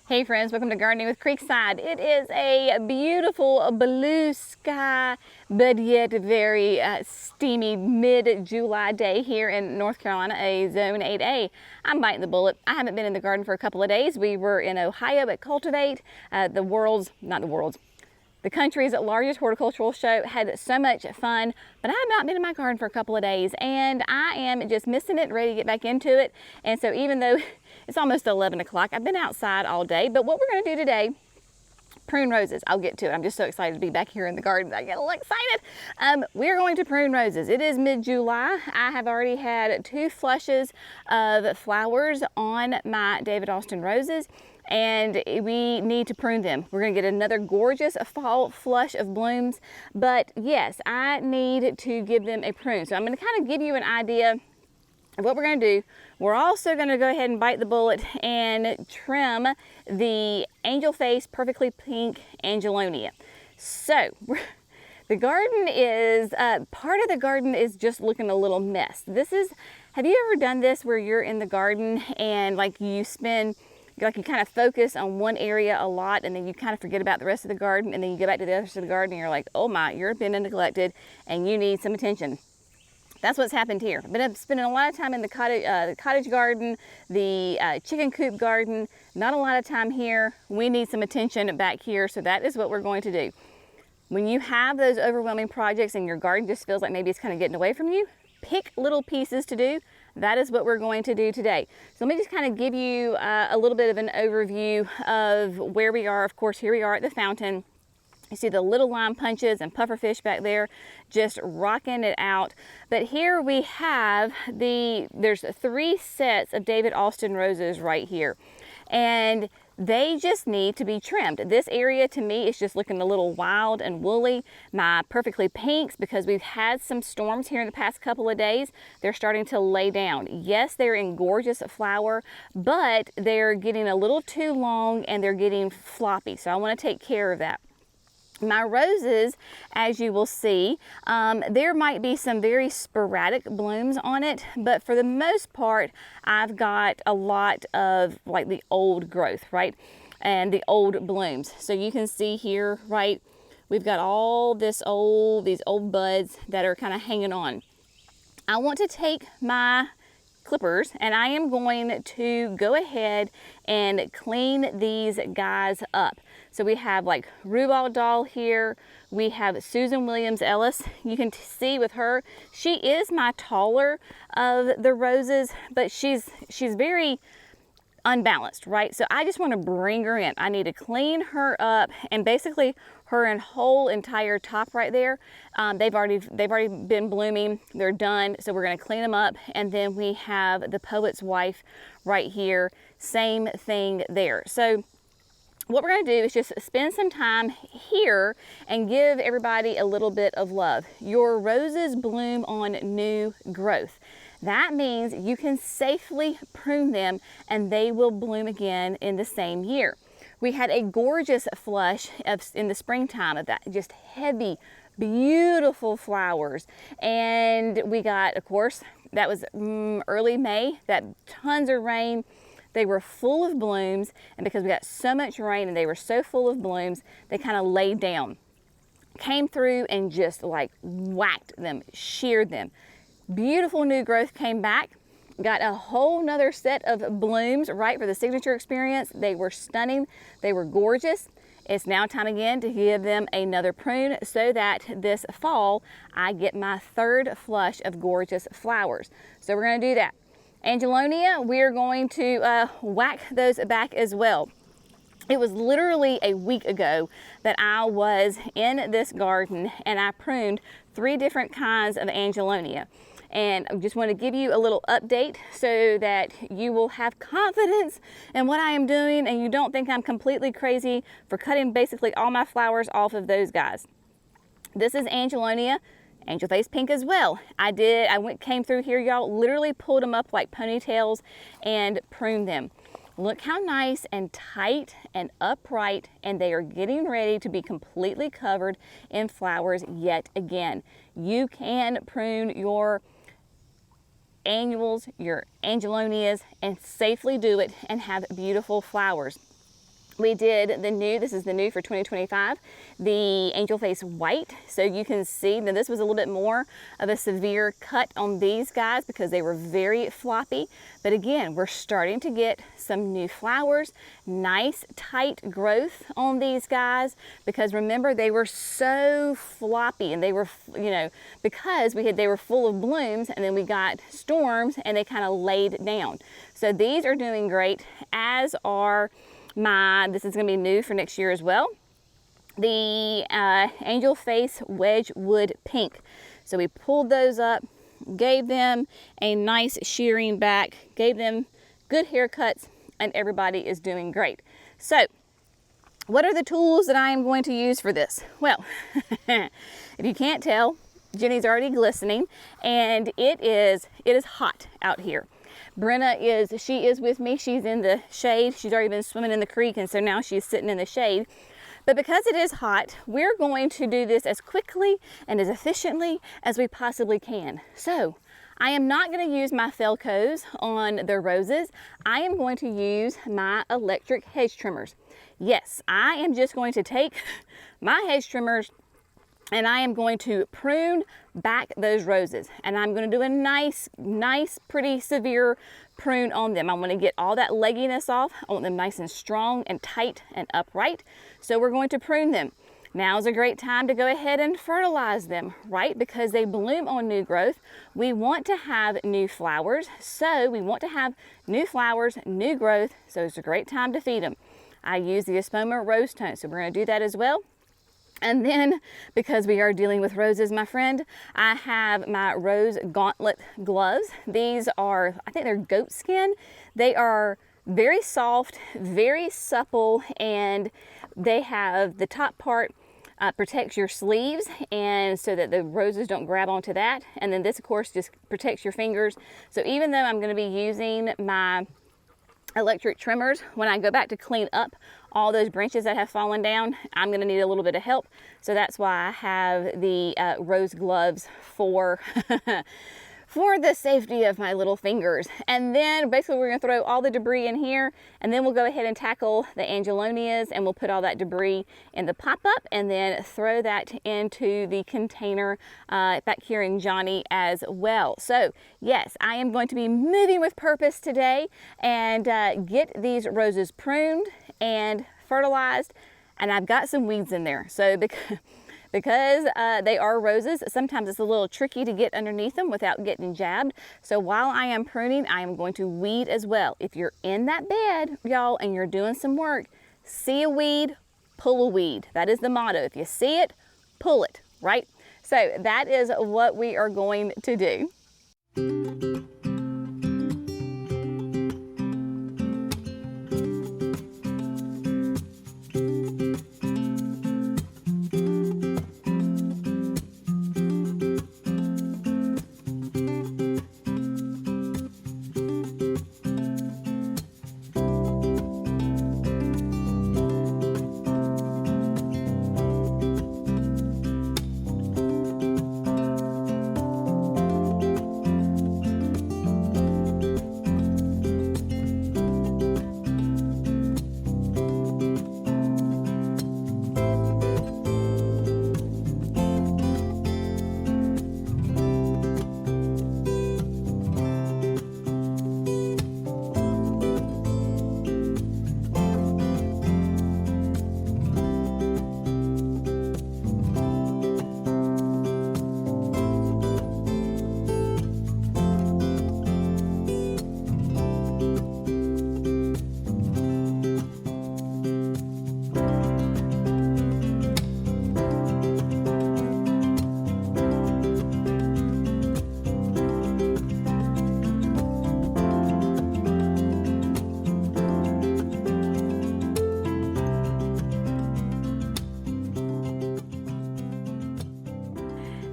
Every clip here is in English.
Hey friends, welcome to Gardening with Creekside. It is a beautiful blue sky, but yet very steamy mid-July day here in North Carolina, a Zone 8A. I'm biting the bullet. I haven't been in the garden for a couple of days. We were in Ohio at Cultivate, the country's largest horticultural show. Had so much fun, but I have not been in my garden for a couple of days, and I am just missing it, ready to get back into it. And so even though it's almost 11 o'clock, I've been outside all day, but what we're going to do today, prune roses. I'll get to it. I'm just so excited to be back here in the garden. I get a little excited. We're going to prune roses. It is mid-July. I have already had 2 flushes of flowers on my David Austin roses, and we need to prune them. We're going to get another gorgeous fall flush of blooms, but yes, I need to give them a prune. So I'm going to kind of give you an idea of what we're going to do. We're also going to go ahead and bite the bullet and trim the Angel Face Perfectly Pink Angelonia. So the garden is, part of the garden is just looking a little mess. Have you ever done this where you're in the garden and you kind of focus on one area a lot, and then you kind of forget about the rest of the garden, and then you go back to the rest of the garden and you're like, oh my, you're being neglected and you need some attention. That's what's happened here. I've been spending a lot of time in the cottage garden, the chicken coop garden, not a lot of time here. We need some attention back here, so that is what we're going to do. When you have those overwhelming projects and your garden just feels like maybe it's kind of getting away from you, pick little pieces to do. That is what we're going to do today. So let me just kind of give you a little bit of an overview of where we are. Of course, here we are at the fountain. You see the little lime punches and pufferfish back there just rocking it out. But here we have there's 3 sets of David Austin roses right here. And they just need to be trimmed. This area to me is just looking a little wild and woolly. My Perfectly Pinks, because we've had some storms here in the past couple of days, they're starting to lay down. Yes, they're in gorgeous flower, but they're getting a little too long and they're getting floppy. So I want to take care of that. My roses, as you will see, there might be some very sporadic blooms on it, but for the most part, I've got a lot of the old growth, right? And the old blooms. So you can see here, right? We've got all these old buds that are kind of hanging on. I want to take my clippers and I am going to go ahead and clean these guys up. So we have Rhubarb Doll here. We have Susan Williams Ellis. You can see with her, she is my taller of the roses, but she's very unbalanced, right? So I just want to bring her in. I need to clean her up, and basically her whole entire top right there, they've already been blooming. They're done. So we're going to clean them up, and then we have the Poet's Wife right here. Same thing there. So what we're going to do is just spend some time here and give everybody a little bit of love. Your roses bloom on new growth. That means you can safely prune them and they will bloom again in the same year. We had a gorgeous flush in the springtime of that just heavy, beautiful flowers. And we got, of course, that was early May, that tons of rain. They were full of blooms, and because we got so much rain and they were so full of blooms, they kind of laid down. Came through and just whacked them, sheared them. Beautiful new growth came back. Got a whole nother set of blooms right for the signature experience. They were stunning. They were gorgeous. It's now time again to give them another prune so that this fall I get my 3rd flush of gorgeous flowers. So we're going to do that. Angelonia, we're going to whack those back as well. It was literally a week ago that I was in this garden and I pruned 3 different kinds of Angelonia. And I just want to give you a little update so that you will have confidence in what I am doing and you don't think I'm completely crazy for cutting basically all my flowers off of those guys. This is Angelonia. Angel Face Pink as well. Came through here, y'all, literally pulled them up like ponytails and pruned them. Look how nice and tight and upright, and they are getting ready to be completely covered in flowers yet again. You can prune your annuals, your angelonias, and safely do it and have beautiful flowers. We did the new, this is the new for 2025, the Angel Face White. So you can see that this was a little bit more of a severe cut on these guys because they were very floppy. But again, we're starting to get some new flowers, nice tight growth on these guys, because remember, they were so floppy and they were, you know, because they were full of blooms and then we got storms and they kind of laid down. So these are doing great, as are this is going to be new for next year as well, the Angel Face Wedgwood Pink. So we pulled those up, gave them a nice shearing back, gave them good haircuts, and everybody is doing great. So what are the tools that I am going to use for this? Well, if you can't tell, Jenny's already glistening, and it is hot out here. Brenna she is with me. She's in the shade. She's already been swimming in the creek, and so now she's sitting in the shade. But because it is hot, we're going to do this as quickly and as efficiently as we possibly can. So I am not going to use my Felcos on the roses. I am going to use my electric hedge trimmers. Yes, I am just going to take my hedge trimmers and I am going to prune back those roses, and I'm going to do a nice, pretty severe prune on them. I want to get all that legginess off. I want them nice and strong and tight and upright. So we're going to prune them. Now is a great time to go ahead and fertilize them, right? Because they bloom on new growth. We want to have new flowers. So we want to have new flowers, new growth. So it's a great time to feed them. I use the Espoma Rose Tone, so we're going to do that as well. And then, because we are dealing with roses, my friend, I have my Rose Gauntlet gloves. These are, I think they're goat skin. They are very soft, very supple, and they have the top part protects your sleeves, and so that the roses don't grab onto that. And then this, of course, just protects your fingers. So even though I'm going to be using my electric trimmers, when I go back to clean up all those branches that have fallen down, I'm going to need a little bit of help. So that's why I have the rose gloves for for the safety of my little fingers. And then basically we're going to throw all the debris in here, and then we'll go ahead and tackle the angelonias, and we'll put all that debris in the pop-up and then throw that into the container back here in Johnny as well. So yes, I am going to be moving with purpose today and get these roses pruned and fertilized, and I've got some weeds in there. So because they are roses, sometimes it's a little tricky to get underneath them without getting jabbed. So while I am pruning, I am going to weed as well. If you're in that bed, y'all, and you're doing some work, see a weed, pull a weed. That is the motto. If you see it, pull it, right? So that is what we are going to do.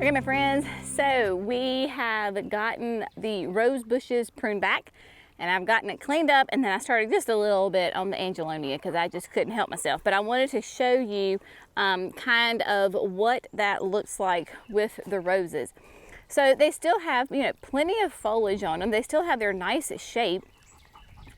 Okay, my friends, so we have gotten the rose bushes pruned back, and I've gotten it cleaned up, and then I started just a little bit on the angelonia because I just couldn't help myself. But I wanted to show you kind of what that looks like with the roses. So they still have, you know, plenty of foliage on them. They still have their nice shape.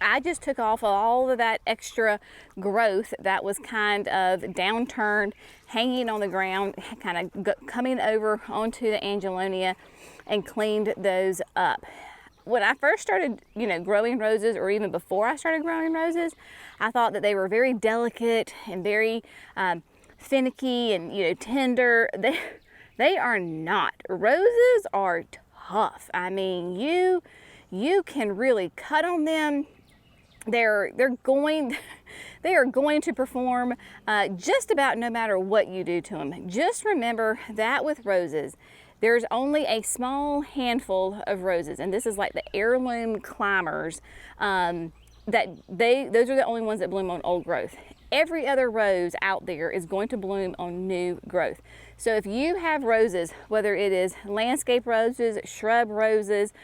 I just took off all of that extra growth that was kind of downturned, hanging on the ground, kind of coming over onto the angelonia, and cleaned those up. When I first started, growing roses, or even before I started growing roses, I thought that they were very delicate and very finicky and, tender. They are not. Roses are tough. I mean, you can really cut on them. They are going to perform just about no matter what you do to them. Just remember that with roses, there's only a small handful of roses, and this is like the heirloom climbers, those are the only ones that bloom on old growth. Every other rose out there is going to bloom on new growth. So if you have roses, whether it is landscape roses, shrub roses,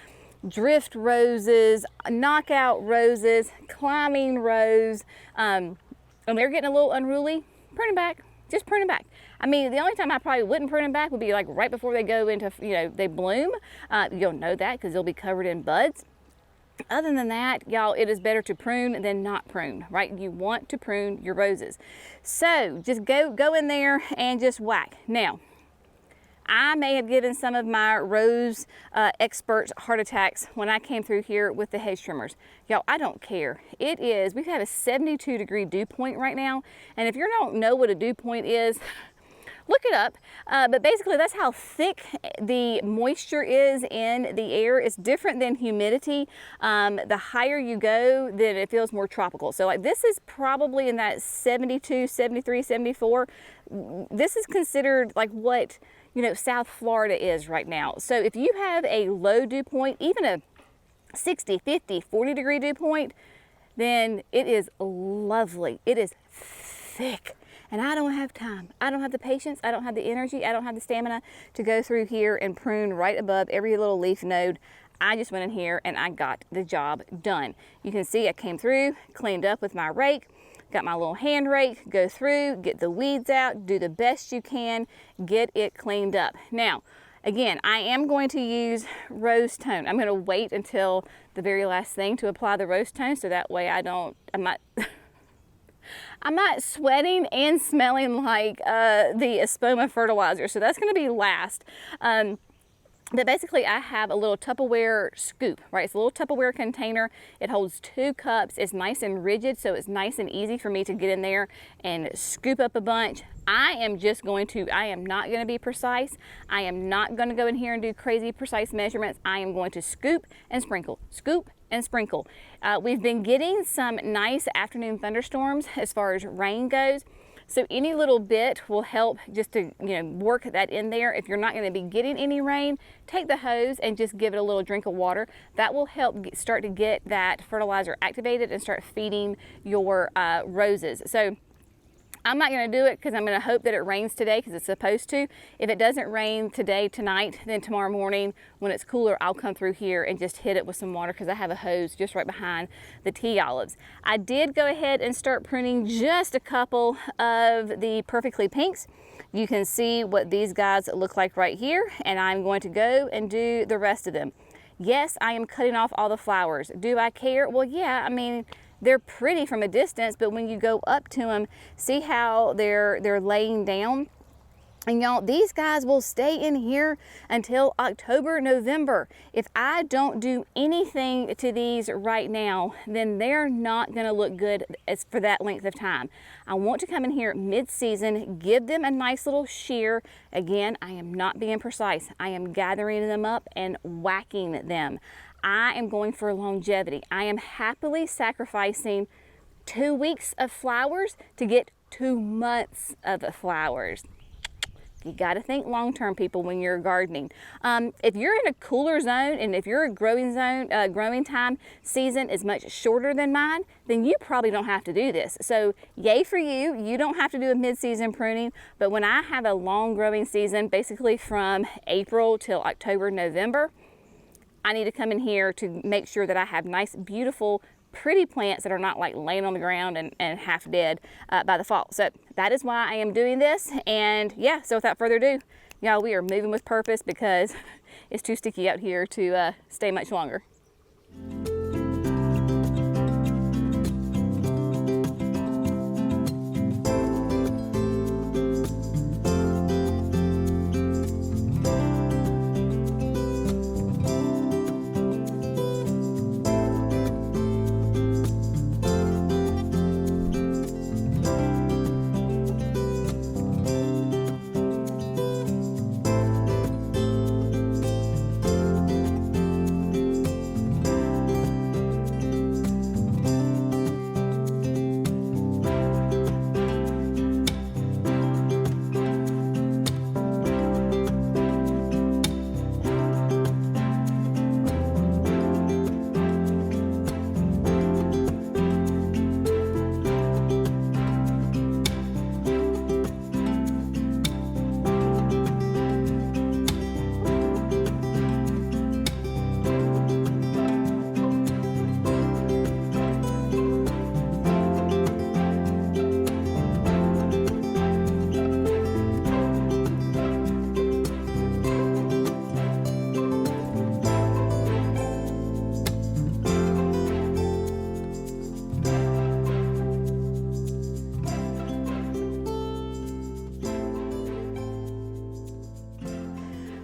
drift roses, knockout roses, climbing rose, and they're getting a little unruly, prune them back. Just prune them back. I mean, the only time I probably wouldn't prune them back would be like right before they go into, they bloom. You'll know that because they'll be covered in buds. Other than that, y'all, it is better to prune than not prune, right? You want to prune your roses. So just go in there and just whack. Now, I may have given some of my rose experts heart attacks when I came through here with the hedge trimmers. Y'all, I don't care. We've had a 72-degree dew point right now. And if you don't know what a dew point is, look it up. But basically, that's how thick the moisture is in the air. It's different than humidity. The higher you go, then it feels more tropical. So like this is probably in that 72, 73, 74. This is considered like what South Florida is right now. So if you have a low dew point, even a 60, 50, 40-degree dew point, then it is lovely. It is thick. And I don't have time. I don't have the patience. I don't have the energy. I don't have the stamina to go through here and prune right above every little leaf node. I just went in here and I got the job done. You can see I came through, cleaned up with my rake, got my little hand rake, go through, get the weeds out, do the best you can, get it cleaned up. Now, again, I am going to use rose tone. I'm going to wait until the very last thing to apply the rose tone, so that way I'm not sweating and smelling like the Espoma fertilizer. So that's going to be last. But basically I have a little Tupperware scoop, right? It's a little Tupperware container. It holds 2 cups. It's nice and rigid, so it's nice and easy for me to get in there and scoop up a bunch. I am not going to be precise. I am not going to go in here and do crazy precise measurements. I am going to scoop and sprinkle, scoop and sprinkle. We've been getting some nice afternoon thunderstorms as far as rain goes. So any little bit will help just to work that in there. If you're not going to be getting any rain, take the hose and just give it a little drink of water. That will help start to get that fertilizer activated and start feeding your roses. So I'm not going to do it because I'm going to hope that it rains today because it's supposed to. If it doesn't rain today, tonight, then tomorrow morning when it's cooler, I'll come through here and just hit it with some water because I have a hose just right behind the tea olives. I did go ahead and start pruning just a couple of the Perfectly Pinks. You can see what these guys look like right here, and I'm going to go and do the rest of them. Yes, I am cutting off all the flowers. Do I care? Well, yeah, I mean, they're pretty from a distance, but when you go up to them, see how they're laying down? And y'all, these guys will stay in here until October, November. If I don't do anything to these right now, then they're not gonna look good for that length of time. I want to come in here mid-season, give them a nice little shear. Again, I am not being precise. I am gathering them up and whacking them. I am going for longevity. I am happily sacrificing 2 weeks of flowers to get 2 months of flowers. You got to think long-term, people, when you're gardening. If you're in a cooler zone and if your growing time season is much shorter than mine, then you probably don't have to do this. So yay for you. You don't have to do a mid-season pruning. But when I have a long growing season, basically from April till October, November, I need to come in here to make sure that I have nice, beautiful, pretty plants that are not like laying on the ground and half dead by the fall. So that is why I am doing this. And yeah, so without further ado, y'all, we are moving with purpose because it's too sticky out here to stay much longer.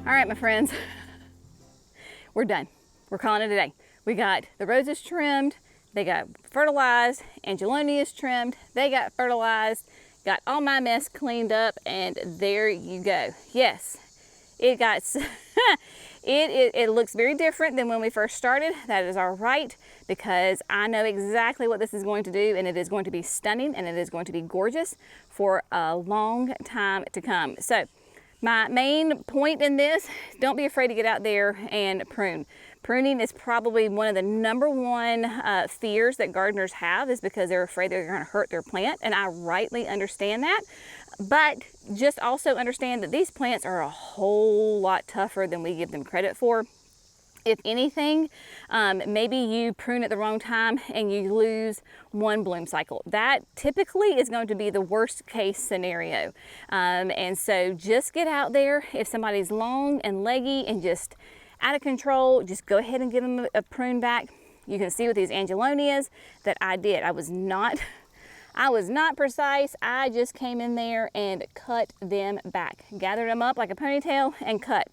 All right, my friends, we're done. We're calling it a day. We got the roses trimmed, they got fertilized, angelonias trimmed, they got fertilized, got all my mess cleaned up, and there you go. Yes, it got, it looks very different than when we first started. That is all right, because I know exactly what this is going to do, and it is going to be stunning, and it is going to be gorgeous for a long time to come. So my main point in this, don't be afraid to get out there and prune. Pruning is probably one of the #1 fears that gardeners have, is because they're afraid they're going to hurt their plant, and I rightly understand that. But just also understand that these plants are a whole lot tougher than we give them credit for. If anything, maybe you prune at the wrong time and you lose one bloom cycle. That typically is going to be the worst case scenario. And so just get out there. If somebody's long and leggy and just out of control, just go ahead and give them a prune back. You can see with these angelonias that I did. I was not precise. I just came in there and cut them back. Gathered them up like a ponytail and cut.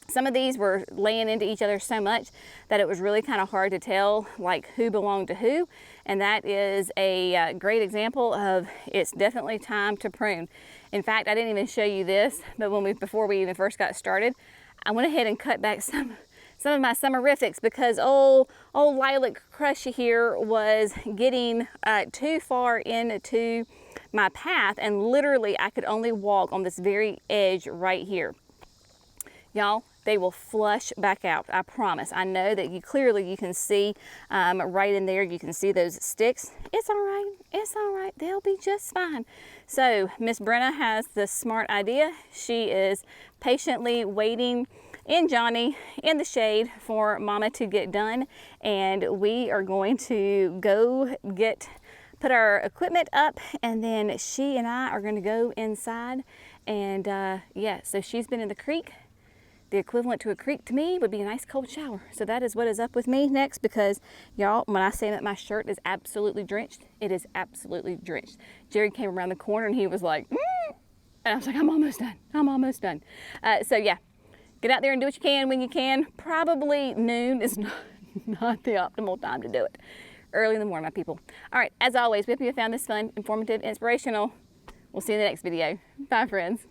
Some of these were laying into each other so much that it was really kind of hard to tell like who belonged to who. And that is a great example of it's definitely time to prune. In fact, I didn't even show you this, but before we even first got started, I went ahead and cut back some of my summerifics, because old Lilac Crush here was getting too far into my path, and literally I could only walk on this very edge right here. Y'all, they will flush back out, I promise. I know that you can see right in there, you can see those sticks. It's all right, it's all right, they'll be just fine. So Miss Brenna has the smart idea. She is patiently waiting in Johnny in the shade for Mama to get done, and we are going to go put our equipment up, and then she and I are going to go inside. And yeah, so she's been in the creek. The equivalent to a creek to me would be a nice cold shower. So that is what is up with me next, because y'all, when I say that my shirt is absolutely drenched, it is absolutely drenched. Jerry came around the corner and he was like, and I was like, I'm almost done. I'm almost done. So yeah, get out there and do what you can when you can. Probably noon is not the optimal time to do it. Early in the morning, my people. All right, as always, we hope you found this fun, informative, inspirational. We'll see you in the next video. Bye, friends.